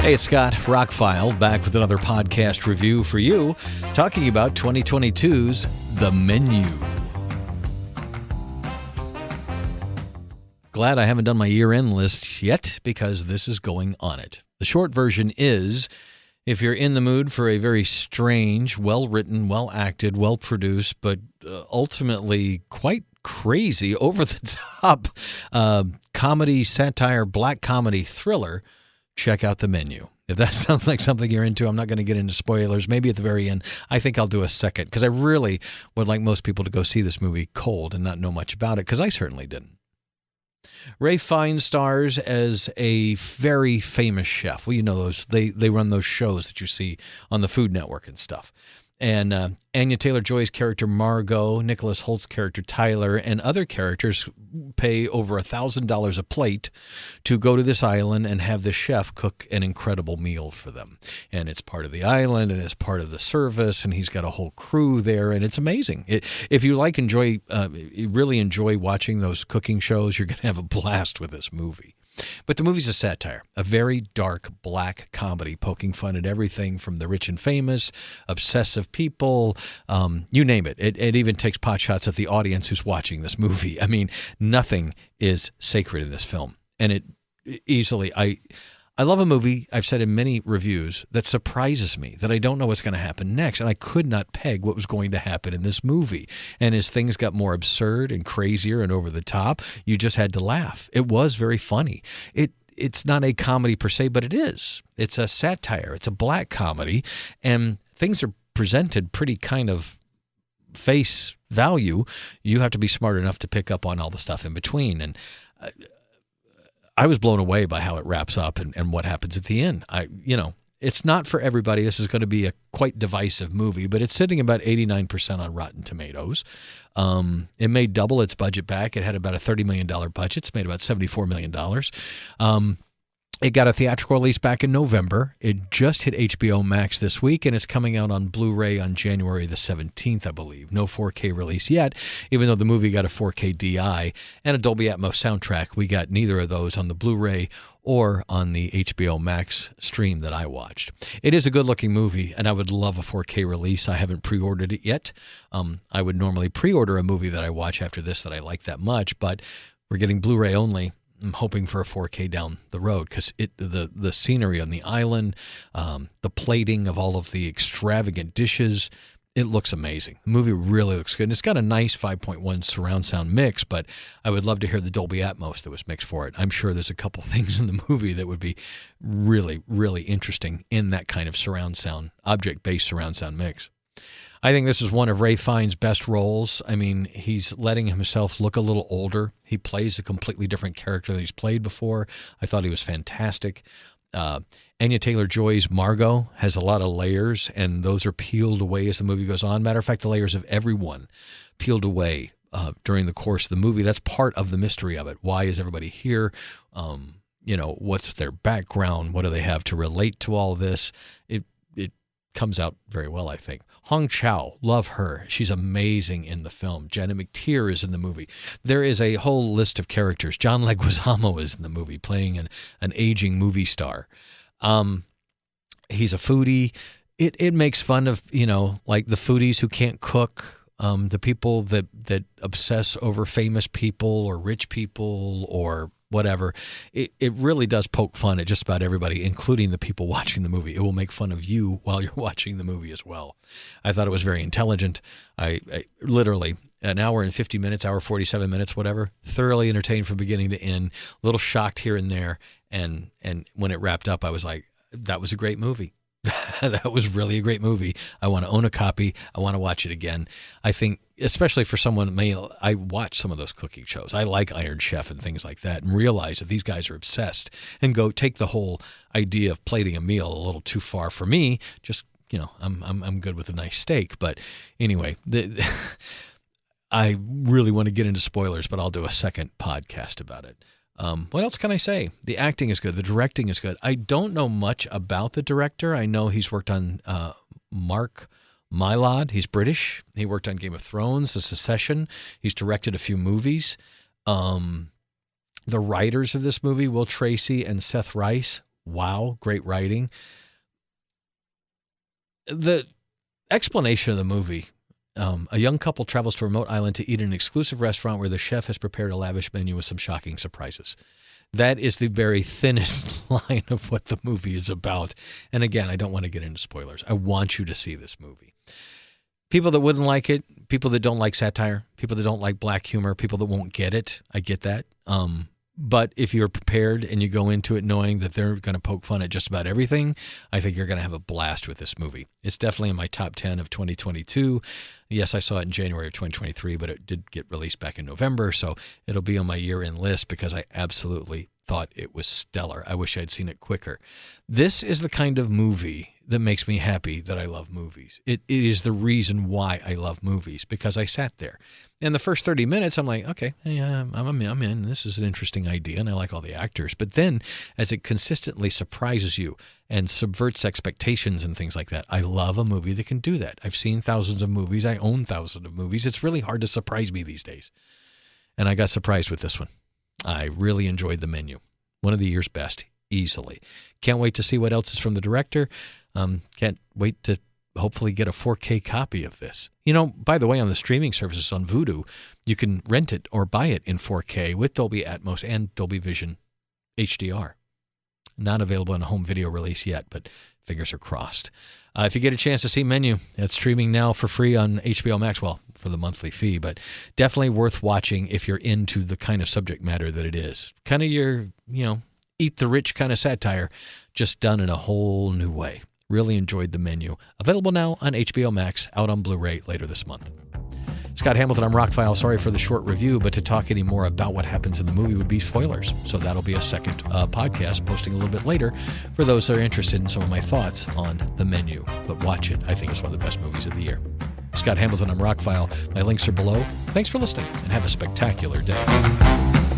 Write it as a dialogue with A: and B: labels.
A: Hey, it's Scott, ROCKFILE, back with another podcast review for you, talking about 2022's The Menu. Glad I haven't done my year-end list yet, because this is going on it. The short version is, if you're in the mood for a very strange, well-written, well-acted, well-produced, but ultimately quite crazy, over-the-top comedy, satire, black comedy thriller, check out The Menu. If that sounds like something you're into, I'm not going to get into spoilers. Maybe at the very end, I think I'll do a second, because I really would like most people to go see this movie cold and not know much about it, because I certainly didn't. Ralph Fiennes stars as a very famous chef. Well, you know those. They run those shows that you see on the Food Network and stuff. And Anya Taylor-Joy's character Margot, Nicholas Holt's character Tyler, and other characters pay over $1,000 a plate to go to this island and have the chef cook an incredible meal for them. And it's part of the island, and it's part of the service, and he's got a whole crew there, and it's amazing. If you really enjoy watching those cooking shows, you're going to have a blast with this movie. But the movie's a satire, a very dark black comedy poking fun at everything from the rich and famous, obsessive people, you name it. It even takes pot shots at the audience who's watching this movie. I mean, nothing is sacred in this film. And I love a movie, I've said in many reviews, that surprises me, that I don't know what's going to happen next. And I could not peg what was going to happen in this movie. And as things got more absurd and crazier and over the top, you just had to laugh. It was very funny. It's not a comedy per se, but it is. It's a satire. It's a black comedy. And things are presented pretty kind of face value. You have to be smart enough to pick up on all the stuff in between. And I was blown away by how it wraps up and what happens at the end. It's not for everybody. This is going to be a quite divisive movie, but it's sitting about 89% on Rotten Tomatoes. It made double its budget back. It had about a $30 million budget. It's made about $74 million. It got a theatrical release back in November. It just hit HBO Max this week, and it's coming out on Blu-ray on January the 17th, I believe. No 4K release yet, even though the movie got a 4K DI and a Dolby Atmos soundtrack. We got neither of those on the Blu-ray or on the HBO Max stream that I watched. It is a good-looking movie, and I would love a 4K release. I haven't pre-ordered it yet. I would normally pre-order a movie that I watch after this that I like that much, but we're getting Blu-ray only. I'm hoping for a 4K down the road, because the scenery on the island, the plating of all of the extravagant dishes, it looks amazing. The movie really looks good. And it's got a nice 5.1 surround sound mix, but I would love to hear the Dolby Atmos that was mixed for it. I'm sure there's a couple things in the movie that would be really, really interesting in that kind of surround sound, object-based surround sound mix. I think this is one of Ralph Fiennes' best roles. I mean, he's letting himself look a little older. He plays a completely different character that he's played before. I thought he was fantastic. Anya Taylor-Joy's Margot has a lot of layers, and those are peeled away as the movie goes on. Matter of fact, the layers of everyone peeled away during the course of the movie. That's part of the mystery of it. Why is everybody here? What's their background? What do they have to relate to all this? It comes out very well, I think. Hong Chow, love her. She's amazing in the film. Janet McTeer is in the movie. There is a whole list of characters. John Leguizamo is in the movie, playing an aging movie star. He's a foodie. It makes fun of, like the foodies who can't cook, the people that obsess over famous people or rich people or whatever. It really does poke fun at just about everybody, including the people watching the movie. It will make fun of you while you're watching the movie as well. I thought it was very intelligent. I literally, an hour and 50 minutes, hour 47 minutes, whatever, thoroughly entertained from beginning to end, a little shocked here and there. And when it wrapped up, I was like, that was a great movie. That was really a great movie. I want to own a copy. I want to watch it again. I think, especially for someone, I watch some of those cooking shows. I like Iron Chef and things like that, and realize that these guys are obsessed and go take the whole idea of plating a meal a little too far for me. Just, I'm good with a nice steak. But anyway, I really want to get into spoilers, but I'll do a second podcast about it. What else can I say? The acting is good. The directing is good. I don't know much about the director. I know he's worked on Mark Mylod. He's British. He worked on Game of Thrones, The Succession. He's directed a few movies. The writers of this movie, Will Tracy and Seth Rice, wow, great writing. The explanation of the movie, a young couple travels to a remote island to eat at an exclusive restaurant where the chef has prepared a lavish menu with some shocking surprises. That is the very thinnest line of what the movie is about. And again, I don't want to get into spoilers. I want you to see this movie. People that wouldn't like it, people that don't like satire, people that don't like black humor, people that won't get it, I get that. But if you're prepared and you go into it knowing that they're going to poke fun at just about everything, I think you're going to have a blast with this movie. It's definitely in my top 10 of 2022. Yes, I saw it in January of 2023, but it did get released back in November, so it'll be on my year-end list because I absolutely thought it was stellar. I wish I'd seen it quicker. This is the kind of movie that makes me happy that I love movies. It is the reason why I love movies, because I sat there. In the first 30 minutes, I'm like, okay, yeah, I'm in. This is an interesting idea, and I like all the actors. But then, as it consistently surprises you and subverts expectations and things like that, I love a movie that can do that. I've seen thousands of movies. I own thousands of movies. It's really hard to surprise me these days. And I got surprised with this one. I really enjoyed the menu. One of the year's best, easily. Can't wait to see what else is from the director. Can't wait to hopefully get a 4K copy of this. You know, by the way, on the streaming services on Vudu, you can rent it or buy it in 4K with Dolby Atmos and Dolby Vision HDR. Not available in a home video release yet, but fingers are crossed. If you get a chance to see Menu, it's streaming now for free on HBO Max, well, for the monthly fee, but definitely worth watching if you're into the kind of subject matter that it is. Kind of your, eat the rich kind of satire, just done in a whole new way. Really enjoyed the Menu. Available now on HBO Max, out on Blu-ray later this month. Scott Hamilton, I'm ROCKFILE. Sorry for the short review, but to talk any more about what happens in the movie would be spoilers. So that'll be a second podcast posting a little bit later for those that are interested in some of my thoughts on the Menu. But watch it. I think it's one of the best movies of the year. Scott Hamilton, I'm ROCKFILE. My links are below. Thanks for listening and have a spectacular day.